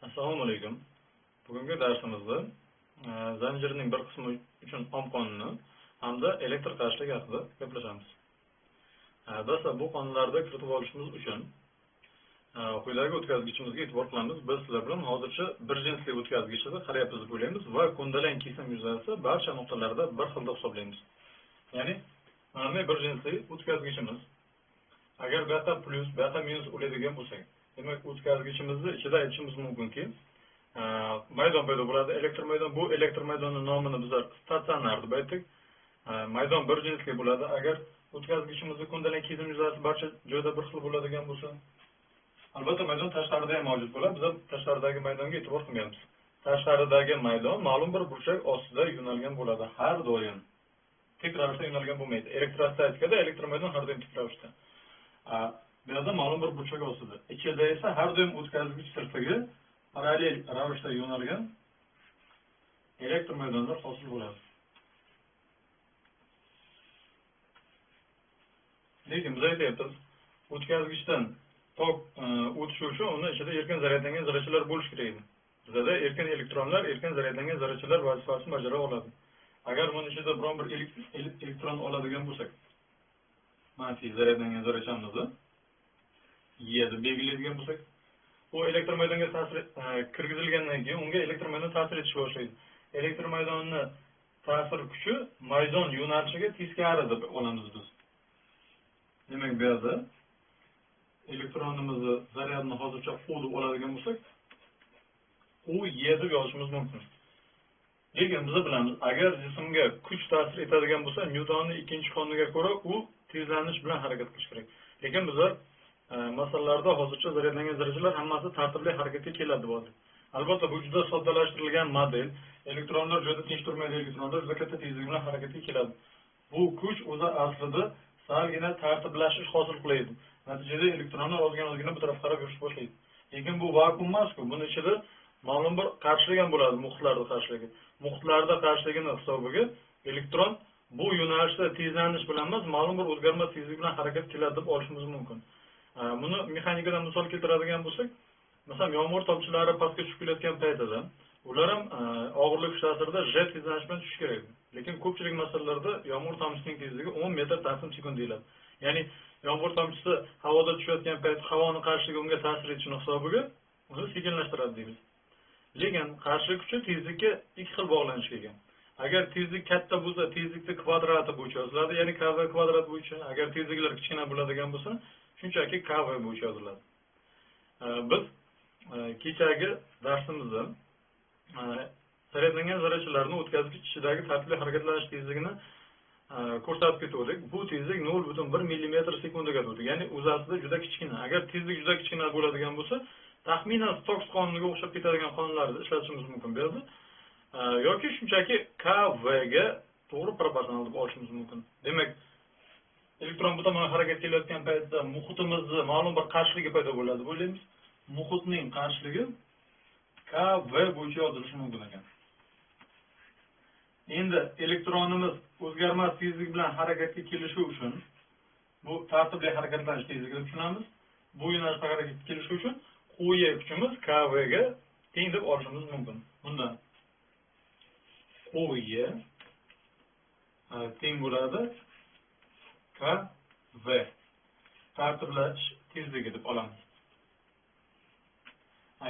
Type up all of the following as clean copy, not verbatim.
Assalomu alaykum. Bugungi darsimizda zanjirning bir qismi uchun Ohm qonuni hamda elektr qarshiligi haqida gaplashamiz. Dastlab bu qonunlarni kiritib olishimiz uchun quyidagi o'tkazgichimizga e'tibor qilamiz. Biz sizlar bilan hozircha bir jinsli o'tkazgichda qarayapmiz deb o'ylaymiz va ko'ndalang kesim yuzasi barcha nuqtalarda bir xil deb hisoblaymiz. Ya'ni mana bir jinsli o'tkazgichimiz agar bu yoqda plus, bu yoqda minus o'laydigan bo'lsak, demak o'tkazgichimizni ichida aytishimiz mumkinki, maydon paydo bo'ladi, elektr maydon. Bu elektr maydonning nomini bizlar statsionar deb aytdik. Maydon bir jinsli bo'ladi. Agar o'tkazgichimizning ko'ndalang kesim yuzasi barcha joyda bir xil bo'ladigan bo'lsa, albatta maydon tashqarida ham mavjud bo'ladi. Biz tashqaridagi maydonga e'tibor qilmaymiz. Tashqaridagi maydon ma'lum bir burchak ostida yo'nalgan bo'ladi har doim. Tik ravishda yo'nalgan bo'lmaydi. Elektrostatikada elektr maydon har doim tik ravishda. Bu yerda ma'lum bir burchak ostida. Ichida esa har doim o'tkazgich sirtiga parallel ravishda yo'nalgan elektr maydonlar hosil bo'ladi. Lekin biz aytyapmiz, o'tkazgichdan tok o'tishi uchun uni ichida erkin zaryadlangan zarrachalar bo'lishi kerak edi. Bizda erkin elektronlar, erkin zaryadlangan zarrachalar vazifasini bajara oladi. Agar buni ichida biron bir elektron oladigan bo'lsak, manfiy zaryadlangan zarrachamizni Y deb belgilaydigan bo'lsak, u elektr maydonga ta'sir kirgizilgandan keyin unga elektr maydon ta'sir etishga boshlaydi. Elektr maydonni ta'sir kuchi maydon yo'nalishiga teskari deb olamiz biz. Demak, bu yerda elektronimizni zaryadni hozircha U deb oladigan bo'lsak, u Y deb yozishimiz mumkin. Lekin biz bilamiz, agar jismga kuch ta'sir etadigan bo'lsa, Nyutonning ikkinchi qonuniga ko'ra u tezlanish bilan harakat qilish kerak. Lekin bizlar masalalarda hozircha zaryadlangan zarrachalar hammasi tartibli harakatga keladi deb oldik. Albatta bu juda soddalashtirilgan model. Elektronlar joyda tinch turmaydi, elektronlar juda katta tezlik bilan harakatga keladi. Bu kuch o'zi aslida salgina tartiblashish hosil qilaydi. Natijada elektronlar ozgina bu tarafga qarab yurishga boshlaydi. Lekin bu vakuum emas-ku. Buning ichida ma'lum bir qarshilik ham bo'ladi, muhitlarda qarshiligi. Muhitlarda qarshiligini hisobiga elektron bu yo'nalishda tezlanish bilan emas, ma'lum bir o'zgarmas tezlik bilan harakat qiladi deb olishimiz mumkin. Buni mexanikadan misol keltiradigan bo'lsak, masalan, yomg'ir tomchilari pastga tushib kelayotgan paytida ular ham og'irlik kuchi ta'sirida jet tezlanish bilan tushishi kerak. Lekin ko'pchilik masalalarda yomg'ir tomchisining tezligi 10 metr ta'sim sekund deyiladi. Ya'ni yomg'ir tomchisi havoda tushayotgan payt havoning qarshiligi unga ta'sir etishini hisobiga uni sekinlashtiradi deymiz. Lekin qarshilik kuchi tezlikka ikki xil bog'lanishga ega. Agar tezlik katta bo'lsa, tezlikni kvadrati bo'yicha yoziladi, ya'ni kv kvadrat bo'yicha. Agar tezliklar kichkina bo'ladigan bo'lsa, shunchaki kv bo'yicha yoziladi. Biz kechagi darsimizda zaryadlangan zarrachalarni o'tkazgich ichidagi tartibli harakatlanish tezligini ko'rsatib ketdik. Bu tezlik 0,1 millimetr sekundiga turdi. Ya'ni o'zi aslida juda kichkina. Agar tezlik juda kichkina bo'ladigan bo'lsa, taxminan Stokes qonuniga o'xshab ketadigan qonunlarni ishlatishimiz mumkin bu yerda. Yoki shunchaki kv ga to'g'ri proporsional deb olishimiz mumkin. Demak, elektron bu tomonga harakat qilayotgan paytda muhitimizda ma'lum bir qarshiligi paydo bo'ladi deb o'ylaymiz. Muhitning qarshiligi kv bo'yicha yozilishi mumkin ekan. Endi elektronimiz o'zgarmas tezlik bilan harakatga kelishi uchun bu tartibli harakatlanish tezligi deb tushunamiz. Bu yo'nalishda harakatga kelishi uchun qo'yi kuchimiz kv ga teng deb olishimiz mumkin. Bundan qo'yi teng bo'ladi kv tartiblash tezligi deb olamiz.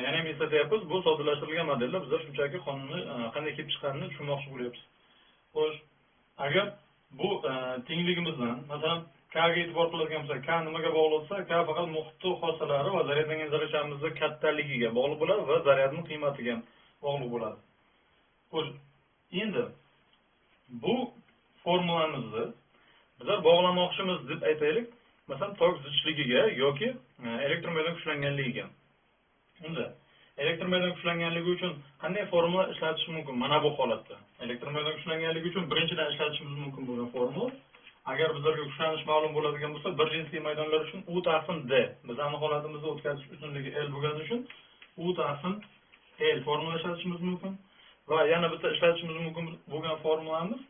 Yana ham eslatyapmiz, bu soddalashtirilgan modelda bizlar shunchaki qonunni qanday kelib chiqqanini tushunmoqchi bo'lyapmiz. Xo'sh, agar bu tengligimizdan, masalan, k ga e'tibor qiladigan bo'lsak, k nimaga bog'liq bo'lsa, k faqat muhitning xosalari va zaryadlangan zarrachamizning kattaligiga bog'liq bo'ladi va zaryadning qiymatiga bog'liq bo'ladi. Xo'sh, endi bu formulamizni bizlar bog'lamoqchimiz deb aytaylik, masalan, tok zichligiga yoki elektr maydon kuchlanganligiga. Unda elektr maydon kuchlanganligi uchun qanday formula ishlatish mumkin? Mana bu holatda. Elektr maydon kuchlanganligi uchun birinchidan ishlatishimiz mumkin bo'lgan formula. Agar bizlarga kuchlanish ma'lum bo'ladigan bo'lsa, bir jinsli maydonlar uchun U taqsim D. Bizning holatimizda o'tkazish uzunligi L bo'lgani uchun U taqsim L formula ishlatishimiz mumkin. Va yana bitta ishlatishimiz mumkin bo'lgan formulamiz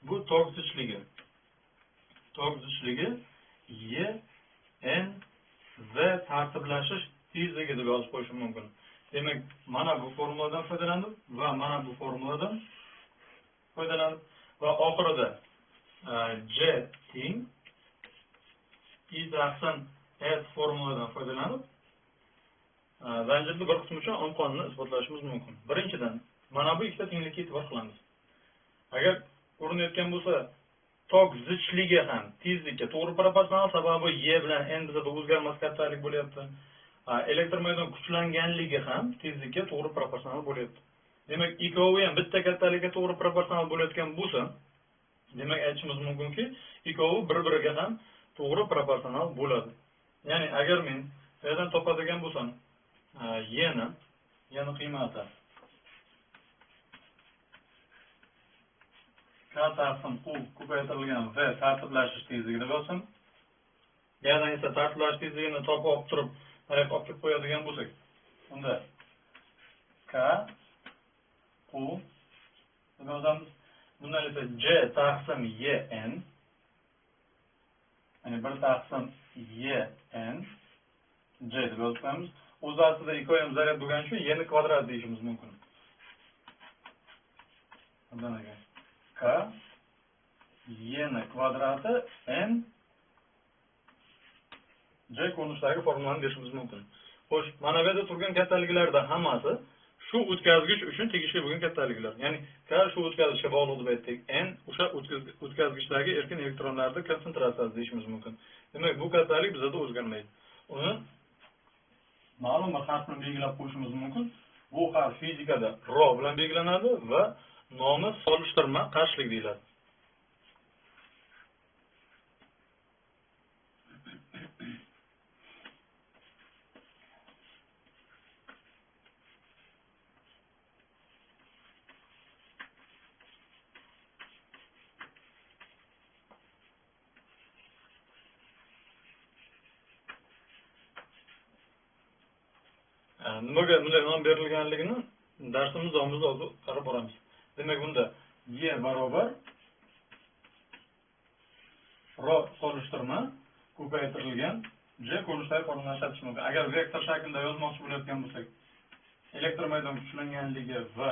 bu tok zichligi. Tok zichligi Y N V tartiblashish tezligi deb yozib qo'yishim mumkin. Demak, mana bu formuladan foydalanib va mana bu formuladan foydalanib va oxirida J teng I taqsim S formuladan foydalanib zanjirli bir qism uchun ohm qonunini isbotlashimiz mumkin. Birinchidan, mana bu ikkita tenglikka e'tibor qilamiz. Agar ko'rinayotgan bo'lsa, tok zichligi ham tezlikka to'g'ri proporsional, sababi Y bilan N bizda o'zgarmas kattalik bo'lyapti. Elektromagnit kuchlanganligi ham tezlikka to'g'ri proporsional bo'lyapti. Demak, ikkovi ham bitta kattalikka to'g'ri proporsional bo'layotgan bo'lsa, demak aytishimiz mumkinki, ikkovi bir-biriga ham to'g'ri proporsional bo'ladi. Ya'ni agar men yerdan topadigan bo'lsam, Y'ni qiymati K taqsim U ko'paytirilgan V tartiblashish tezligi deb olsam, yerdan esa tartiblash tezligini topib olib turib, mana olib kelib qo'yadigan bo'lsak, unda K U deb yozamiz. Bundan esa J taqsim YN, ya'ni 1 taqsim YN J deb yozib qo'yamiz. O'z aslida ikkovi ham zaryad bo'lgani uchun Y'ni kvadrat deyishimiz mumkin. Bundan K Y'ni kvadrati N J ko'rinishdagi formulani berishimiz mumkin. Xo'sh, mana bu yerda turgan kattaliklarda hammasi shu o'tkazgich uchun tegishli bo'lgan kattaliklar. Ya'ni K shu o'tkazgichga bog'liq deb aytdik. N o'sha o'tkazgichdagi erkin elektronlarning konsentratsiyasi deyishimiz mumkin. Demak, bu kattalik bizda o'zgarmaydi. Uni ma'lum bir harf bilan belgilab qo'yishimiz mumkin. Bu harf fizikada rho bilan belgilanadi va nomi solishtirma qarshilik deyiladi. Nimaga bunday nom berilganligini darsimiz davomida qarab boramiz. Demak, bunda Y barobar rho solishtirma ko'paytirilgan J ko'rinishdagi formulani ishlatish mumkin. Agar vektor shaklida yozmoqchi bo'layotgan bo'lsak, elektromagnit kuchlanganligi va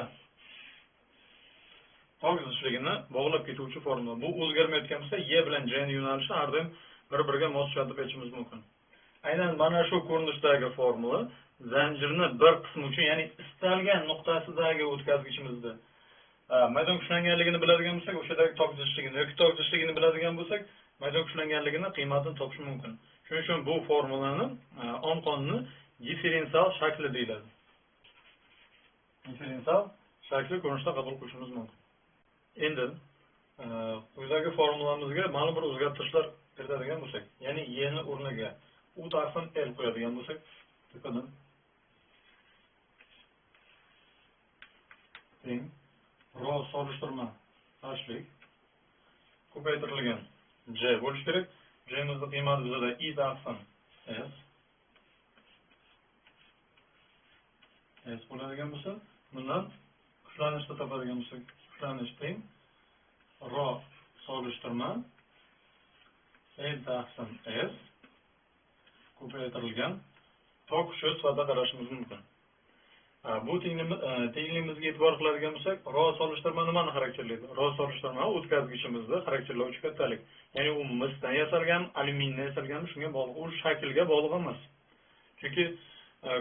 tok zichligini bog'lab ketuvchi formula. Bu o'zgarmayotgan bo'lsa, Y bilan J ning yo'nalishi har doim bir-biriga mos tushadi deb aytishimiz mumkin. Aynan mana shu ko'rinishdagi formula zanjirni bir qismi uchun, ya'ni istalgan nuqtasidagi o'tkazgichimizda maydon kuchlanganligini biladigan bo'lsak, o'shadagi tok zichligini yoki tok zichligini biladigan bo'lsak, maydon kuchlanganligini qiymatini topish mumkin. Shuning uchun bu formulani ohm qonuni differensial shakli deyiladi. Differensial shakli ko'rinishda qabul qilishimiz mumkin. Endi quyidagi formulamizga ma'lum bir o'zgartirishlar kiritadigan bo'lsak, ya'ni Y ni o'rniga U taqsim L qo'yadigan bo'lsak, tepadan teng rho solishtirma qarshilik ko'paytirilgan J bo'lishi kerak. J nimizning qiymati bizda I taqsim S bo'ladigan bo'lsa, bundan kuchlanishni topadigan bo'lsak, kuchlanish teng rho solishtirma L taqsim S ko'paytirilgan tok kuchi sifatida qarashimiz mumkin. Bu tengligimizga e'tibor qiladigan bo'lsak, rho solishtirma nimani xarakterlaydi? Rho solishtirma o'tkazgichimizni xarakterlovchi kattalik. Ya'ni u misdan yasalgan, alyuminiydan yasalgan, shunga bog'liq, u shaklga bog'liq emas. Chunki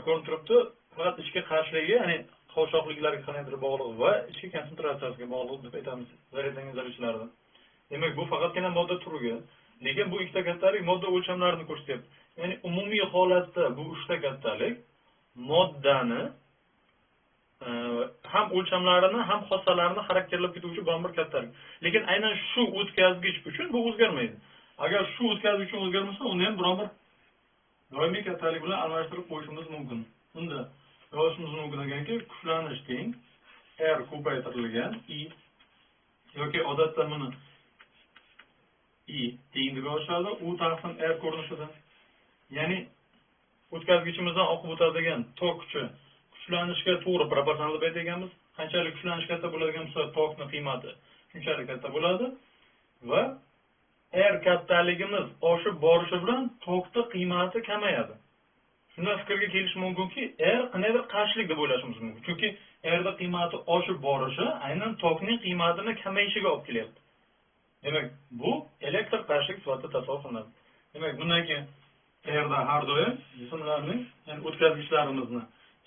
ko'rinib turibdi, faqat ichki qarshiligi, ya'ni qovshoqliklarga qanaqadir bog'liq va ichki konsentratsiyasiga bog'liq deb aytamiz zaryadlangan zarrachalarda. Demak, bu faqatgina modda turiga, lekin bu ikkita kattalik modda o'lchamlarini ko'rsatyapti. Ya'ni umumiy holatda bu uchta kattalik moddani ham o'lchamlarini, ham xossalarini xarakterlab ketuvchi bir kattalik. Lekin aynan shu o'tkazgich uchun bu o'zgarmaydi. Agar shu o'tkazgich uchun o'zgarmasa, uni ham biron bir doimiy kattalik bilan almashtirib qo'yishimiz mumkin. Unda yozishimiz mumkin ekanki, kuchlanish teng R ko'paytirilgan I yoki odatda buni I teng deb yozishadi, U taqsim R ko'rinishida. Ya'ni o'tkazgichimizdan oqib o'tadigan tok kuchi kuchlanishga to'g'ri proporsional deb aytganmiz. Qanchalik kuchlanish katta bo'ladigan bo'lsa, tokning qiymati shunchalik katta bo'ladi va R kattaligimiz oshib borishi bilan tokning qiymati kamayadi. shundan fikrga kelish mumkinki, qanday qarshilik deb o'ylashimiz mumkin. Chunki erda qiymati oshib borishi aynan tokning qiymatini kamayishiga olib kelyapti. Demak, bu elektr qarshilik sifatida tasavvur qilinadi. Demak, bundan keyin erda har doim jismlarning, ya'ni o'tkazgichlarimizni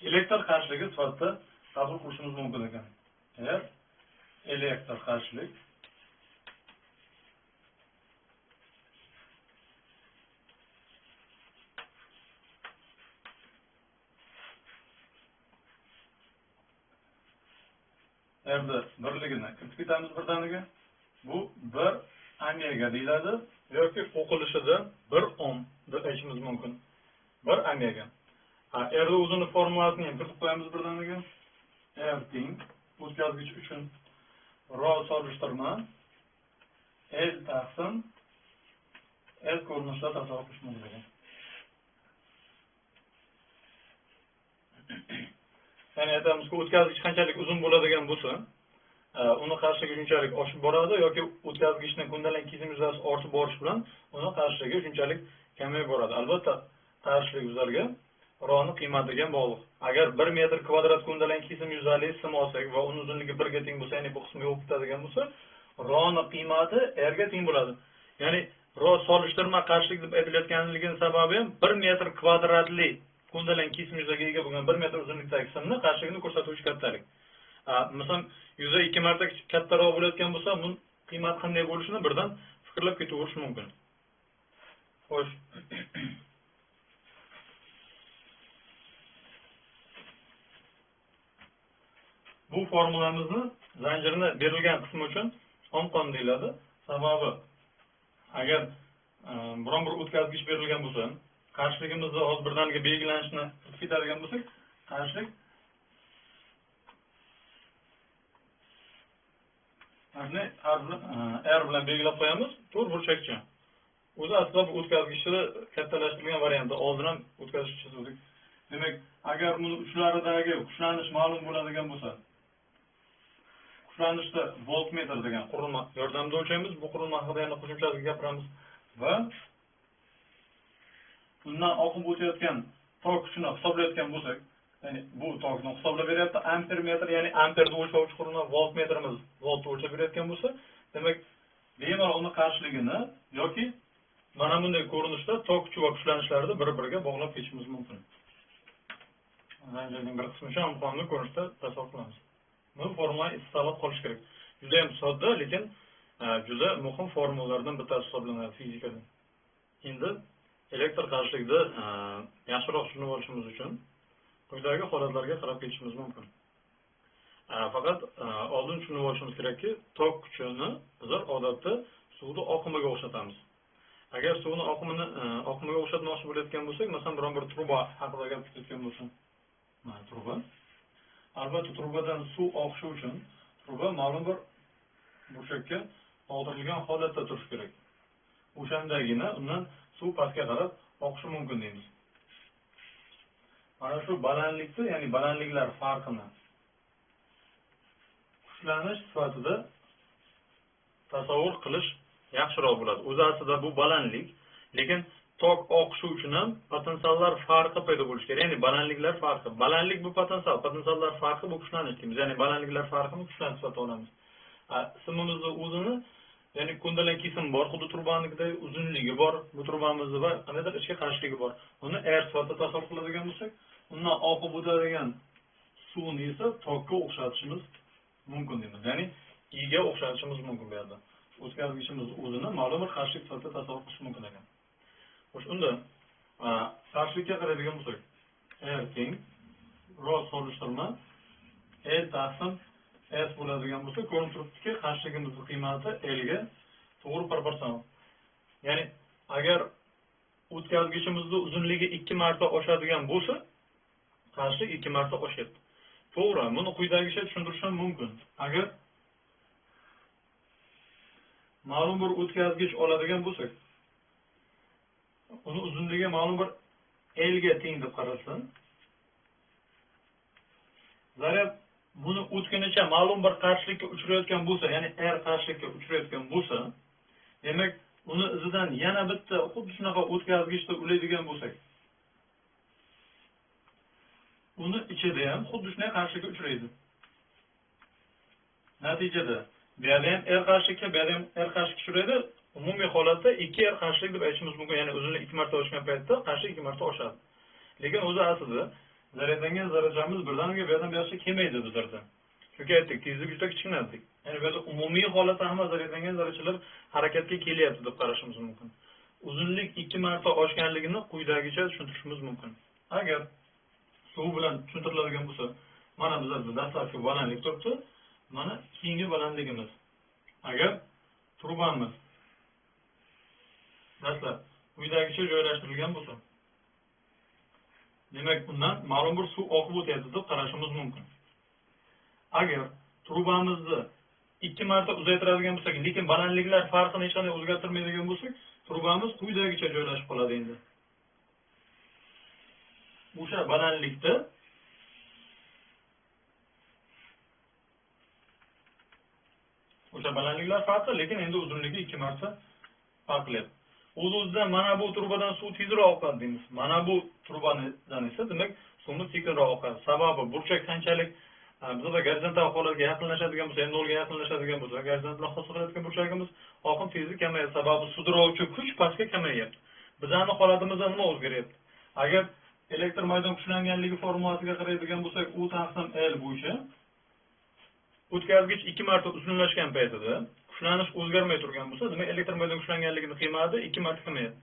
elektr qarshiligi sifatida qabul qilishimiz mumkin ekan. Elektr qarshilik erda birligini kiritib ketamiz birdaniga. Bu 1 amperga deyiladi yoki o'qilishida 1 ohm deb aytishimiz mumkin. 1 amperga. Erda o'zini formulasini ham kiritib qo'yamiz birdaniga. R teng o'tkazgich uchun rho solishtirma L taqsim L ko'rinishida tasavvur qilish mumkin. Ya'ni aytamizki, o'tkazgich qanchalik uzun bo'ladigan bo'lsa, uni qarshiligi shunchalik oshib boradi yoki o'tkazgichning kundalang kesim yuzasi ortib borish bilan uni qarshiligi shunchalik kamayib boradi. Albatta, qarshilik bizlarga rhoning qiymatiga bog'liq. Agar 1 metr kvadrat kundalang kesim yuzali sim olsak va uning uzunligi 1 ga teng bo'lsa, ya'ni bu qismga o'tib ketadigan bo'lsa, rhoning qiymati r ga teng bo'ladi. Ya'ni rho solishtirma qarshilik deb aytilayotganligining sababi ham 1 metr kvadratli kundalang kesim yuzaga ega bo'lgan 1 metr uzunlikdagi simni qarshiligini ko'rsatuvchi kattalik. Masalan, yuza 2 marta kattaroq bo'layotgan bo'lsa, buning qiymati qanday bo'lishini birdan fikrlab ketaverish mumkin. Xo'sh. Bu formulamizni zanjirni berilgan qismi uchun ohm qonun deyiladi. Sababi, agar biron bir o'tkazgich berilgan bo'lsa, qarshiligimizni hozir birdaniga belgilanishini ketadigan bo'lsak, qarshilik R bilan belgilab qo'yamiz, to'rt burchakcha. O'zi aslida bu o'tkazgichni kattalashtirilgan varianti, oldin ham o'tkazgich chizdik. Demak, agar buni uchlaridagi kuchlanish ma'lum bo'ladigan bo'lsa, kuchlanishda voltmetr degan qurilma yordamida o'lchaymiz. Bu qurilma haqida yana qo'shimchasiga gapiramiz va undan oqib o'tayotgan tok kuchini hisoblayotgan bo'lsak, ya'ni bu tokni hisoblab beryapti, amper metr, ya'ni amperni o'lchovchi qurilma, voltmetrimiz voltni o'lchab berayotgan bo'lsa, demak, bemalol uni qarshiligini yoki mana bunday ko'rinishda tok kuchi va kuchlanishlarni bir-biriga bog'lab ketishimiz mumkin. Zanjirning bir qismi ham qonuniy ko'rinishda tasavvur qilamiz. Bu formula istiqbolda qolish kerak. Juda ham sodda, lekin juda muhim formulalardan bittasi hisoblanadi fizikada. Endi elektr qarshilikda yaxshiroq tushunib olishimiz uchun quyidagi holatlarga qarab ketishimiz mumkin. Faqat oldin tushunib olishimiz kerakki, tok kuchini biz odatda suvni oqimiga o'xshatamiz. Agar suvni oqimiga o'xshatmoqchi bo'layotgan bo'lsak, masalan, biron bir truba haqida gap ketayotgan bo'lsa, mana truba. Albatta, trubadan suv oqishi uchun truba ma'lum bir burchakka og'dirilgan holatda turishi kerak. O'shandagina undan suv pastga qarab oqishi mumkin deymiz. Mana shu balandlikni, ya'ni balandliklar farqini kuchlanish sifatida tasavvur qilish yaxshiroq bo'ladi. O'zi aslida bu balandlik, lekin tok oqishi uchun ham potensiallar farqi paydo bo'lishi kerak. Ya'ni balandliklar farqi. Balandlik bu potensiallar farqi bu kuchlanish deymiz. Ya'ni balandliklar farqini kuchlanish sifatida olamiz. Simimizni o'zini, ya'ni kundalang kesim bor, xuddi turbanikidagi uzunligi bor, bu turbamizda va qandaydir ichki qarshiligi bor. Uni R sifatida tasavvur qiladigan bo'lsak, undan oqib o'tadigan suvni esa tokka o'xshatishimiz mumkin deymiz. Ya'ni iga o'xshatishimiz mumkin bu yerda. O'tkazgichimiz o'zini ma'lum bir qarshilik sifatida tasavvur qilish mumkin ekan. Xo'sh, unda qarshilikka qaraydigan bo'lsak, R teng rho solishtirma L taqsim S bo'ladigan bo'lsa, ko'rinib turibdiki, qarshiligimizning qiymati L ga to'g'ri proporsional. Ya'ni agar o'tkazgichimizning uzunligi 2 marta oshadigan bo'lsa, qarshilik 2 marta oshadi. To'g'ri, buni quyidagicha tushuntirishim mumkin. Agar ma'lum bir o'tkazgich oladigan bo'lsak, uni uzunligi ma'lum bir L ga teng deb qaralsin, zaryad buni o'tganicha ma'lum bir qarshilikka uchrayotgan bo'lsa, ya'ni R qarshilikka uchrayotgan bo'lsa, demak, uni izidan yana bitta xuddi shunaqa o'tkazgichda ulaydigan bo'lsak, uni ichida ham xuddi shunday qarshilikka uchraydi. Natijada bu yerda ham R qarshilikka, bu yerda ham R qarshilikka uchraydi. Umumiy holatda 2R qarshilik deb aytishimiz mumkin. Ya'ni uzunlik 2 marta oshgan paytda qarshilik 2 marta oshadi. Lekin o'zi aslida zaryadlangan zarrachamiz birdaniga bu yerdan bu yoqqa kelmaydi bu zarda. Chunki aytdik, tezlik juda kichkina dedik. Ya'ni bu yerda umumiy holatda hamma zaryadlangan zarrachalar harakatga kelyapti deb qarashimiz mumkin. Uzunlik 2 marta oshganligini quyidagicha tushuntirishimiz mumkin. Agar suv bilan tushuntiriladigan bo'lsa, mana bizlarda dastlabki balandlik turibdi, mana keyingi balandligimiz. Agar trubamiz dastlab quyidagicha joylashtirilgan bo'lsa, demak bundan ma'lum bir suv oqib o'tyapti deb qarashimiz mumkin. Agar trubamizni 2 marta uzaytiradigan bo'lsak, lekin balandliklar farqini hech qanday o'zgartirmaydigan bo'lsak, trubamiz quyidagicha joylashib qoladi endi. O'sha balandlikda balandliklar farqli, lekin endi uzunligi 2 marta farqli. O'z-o'zidan mana bu trubadan suv tezroq oqadi deymiz. Mana bu trubadan esa demak suvni sekinroq oqadi. Sababi burchak qanchalik bizda gorizontal holatga yaqinlashadigan bo'lsa, nolga yaqinlashadigan bo'lsa, gorizontal hisoblanadigan burchagimiz oqim tezligi kamayadi. Sababi sudrauvchi kuch pastga kamayyapti. Bizning holatimizda nima o'zgaryapti? Agar elektr maydon kuchlanganligi formulasiga qaraydigan bo'lsak, U taqsim L bo'yicha o'tkazgich 2 marta uzunlashgan paytida kuchlanish o'zgarmay turgan bo'lsa, demak elektr maydon kuchlanganligining qiymati 2 marta kamayadi.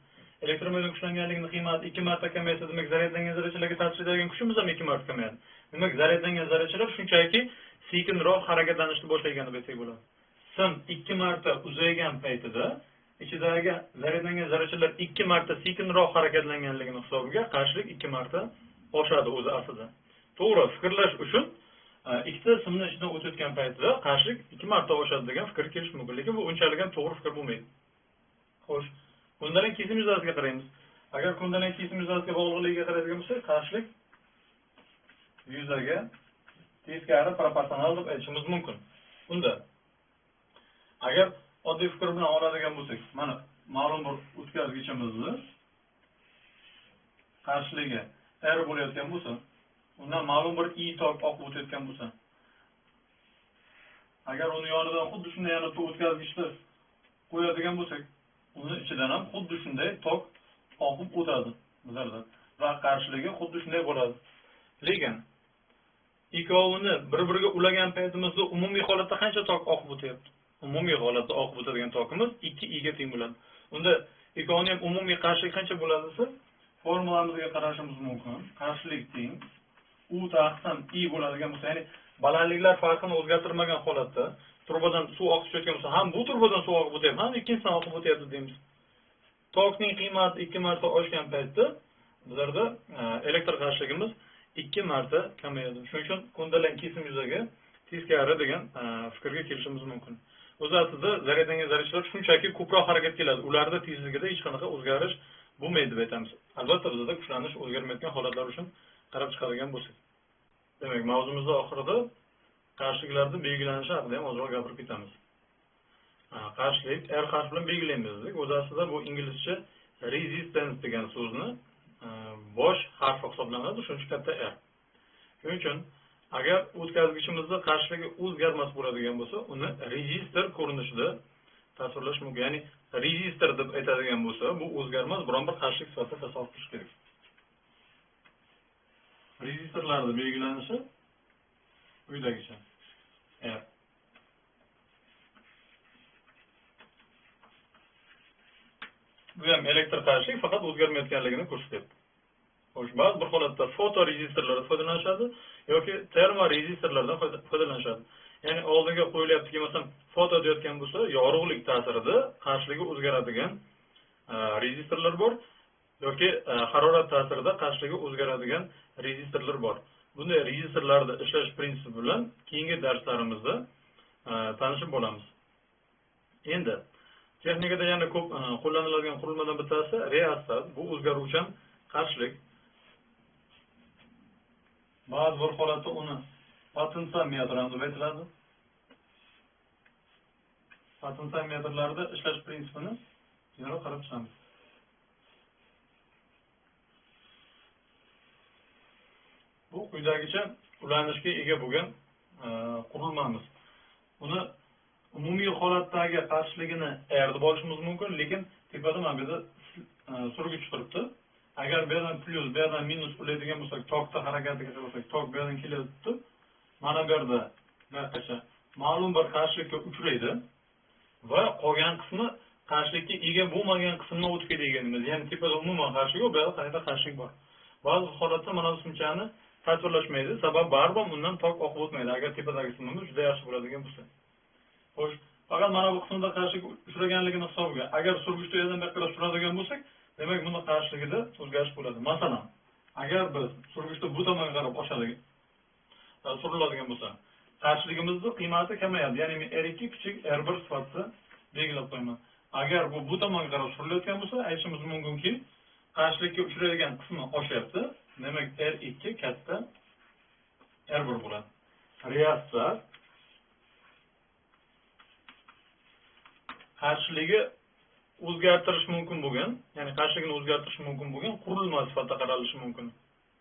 Elektr maydon kuchlanganligining qiymati 2 marta kamaysa, demak zaryadlangan zarrachalarga ta'sir etadigan kuchimiz ham 2 marta kamayadi. Demak zaryadlangan zarrachalar shunchaki sekinroq harakatlanishni boshlagan deb aytsak bo'ladi. Sim 2 marta uzaygan paytida ichidagi zaryadlangan zarrachalar 2 marta sekinroq harakatlanganligini hisobiga qarshilik 2 marta oshadi o'zi aslida. To'g'ri fikrlash uchun ikkita simni ichidan o'tayotgan paytda qarshilik 2 marta oshadi degan fikr kelish mumkin, lekin bu unchalik ham to'g'ri fikr bo'lmaydi. Xo'sh, ko'ndalang kesim yuzasiga qaraymiz. Agar ko'ndalang kesim yuzasiga bog'liqligiga qaraydigan bo'lsak, qarshilik yuzaga teskari proporsional deb aytishimiz mumkin. Bunda agar oddiy fikr bilan oladigan bo'lsak, mana ma'lum bir o'tkazgichimizni qarshiligi R bo'layotgan bo'lsa, undan ma'lum bir I tok oqib o'tayotgan bo'lsa, agar uni yonidan xuddi shunday yana o'tkazgichni qo'yadigan bo'lsak, uni ichidan ham xuddi shunday tok oqib o'tadi bizlarda va qarshiligi xuddi shunday bo'ladi. Lekin ikkovini bir-biriga ulagan paytimizda umumiy holatda qancha tok oqib o'tyapti? Umumiy holatda oqib o'tadigan tokimiz 2I ga teng bo'ladi. Unda ikkovining ham umumiy qarshilik qancha bo'ladi desa, formulamizga qarashimiz mumkin. Qarshilik teng U taqsim I bo'ladigan bo'lsa, ya'ni balandliklar farqini o'zgartirmagan holatda trubadan suv oqib o'tayotgan bo'lsa, ham bu trubadan suv oqib o'tyapti, ham ikkinchisidan oqib o'tyapti deymiz. Tokning qiymati 2 marta oshgan paytda bizlarda elektr qarshiligimiz 2 marta kamayadi. Shuning uchun ko'ndalang kesim yuzaga teskari degan fikrga kelishimiz mumkin. O'z aslida zaryadlangan zarrachalar shunchaki ko'proq harakatga keladi. Ularda tezligida hech qanaqa o'zgarish bo'lmaydi deb aytamiz. Albatta bizda kuchlanish o'zgarmayotgan holatlar uchun qarab chiqadigan bo'lsak. Demak, mavzumizda oxirida qarshiliklarning belgilanishi haqida ham ozroq gapirib ketamiz. Qarshilik R harfi bilan belgilaymiz dedik. O'z aslida bu inglizcha resistance degan so'zni bosh harfi hisoblanadi, shuning uchun katta R. Shuning uchun agar o'tkazgichimizda qarshiligi o'zgarmas bo'ladigan bo'lsa, uni rezistor ko'rinishida tasvirlash mumkin. Ya'ni rezistor deb aytadigan bo'lsa, bu o'zgarmas biron bir qarshilik sifatida tasavvur qilish kerak. Rezistorlarning belgilanishi quyidagicha. R. Bu ham elektr qarshilik, faqat o'zgarmayotganligini ko'rsatyapti. Xo'sh, ba'zi bir holatda fotorezistorlardan foydalanishadi yoki termorezistorlardan foydalanishadi. Ya'ni oldiga qo'yilyaptiki, masalan, foto deyotgan bo'lsa, yorug'lik ta'sirida qarshiligi o'zgaradigan rezistorlar bor yoki harorat ta'sirida qarshiligi o'zgaradigan rezistorlar bor. Bunday rezistorlarning ishlash prinsipi bilan keyingi darslarimizda tanishib bo'lamiz. Endi texnikada yana ko'p qo'llaniladigan qurilmadan bittasi reostat. Bu o'zgaruvchan qarshilik. Ba'zi bir holatda uni potentsiometr ham deb aytiladi. Potentsiometrlarda ishlash prinsipini yana qarab chiqamiz. Bu quyidagicha ulanishga ega bo'lgan qurilmamiz. Buni umumiy holatdagi qarshiligini R deb olishimiz mumkin, lekin tepada mana bu yerda surgich turibdi. Agar bu yerdan plyus, bu yerdan minus ulaydigan bo'lsak, tokda harakatiga qilsak, tok bu yerdan kelyapti. Mana bu yerda barchacha ma'lum bir qarshilikka uchraydi va qolgan qismi qarshilikka ega bo'lmagan qismdan o'tib ketadiganimiz. Ya'ni tepada umuman qarshilik yo'q, bu yerda qayerda qarshilik bor. Ba'zi holatda mana bu simchani tasvirlashmaydi, sabab baribir bundan tok oqib o'tmaydi. Agar tepadagi qismimiz juda yaxshi bo'ladigan bo'lsa. Xo'sh, faqat mana bu qismda qarshilik uchraganligini hisobiga, agar surgichda yerdan bu yoqqa suradigan bo'lsak, demak bunda qarshiligida o'zgarish bo'ladi. Masalan, agar biz surgichda bu tomonga qarab oshadigan suriladigan bo'lsa, qarshiligimizning qiymati kamayadi. Ya'ni men R2 kichik R1 sifatida belgilab qo'yaman. Agar bu tomonga qarab surilayotgan bo'lsa, aytishimiz mumkinki, qarshilikka uchraydigan qismi oshyapti. Demak, R2 katta R1 bo'ladi. Reaksiya qarshiligi o'zgartirish mumkin bo'lgan, ya'ni qarshiligini o'zgartirish mumkin bo'lgan qurilma sifatida qaralishi mumkin.